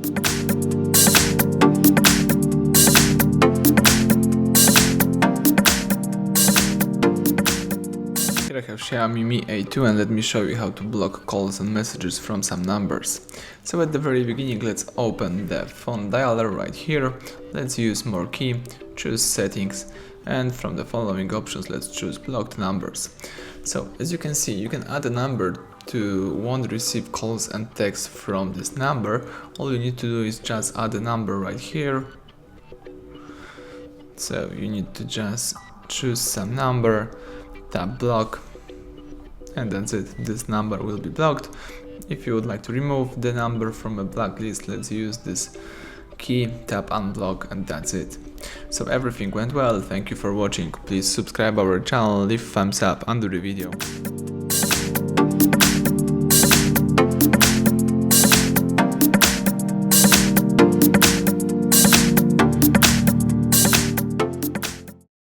Here I have XIAOMI Mi A2 and let me show you how to block calls and messages from some numbers. So at the very beginning, let's open the phone dialer right here. Let's use more key, choose settings, and from the following options let's choose blocked numbers. So as you can see, you can add a number to won't receive calls and texts from this number. All you need to do is just add a number right here. So you need to just choose some number, tap block, and that's it. This number will be blocked. If you would like to remove the number from a blacklist, let's use this key, tap unblock, and that's it. So everything went well. Thank you for watching. Please subscribe our channel, leave thumbs up under the video.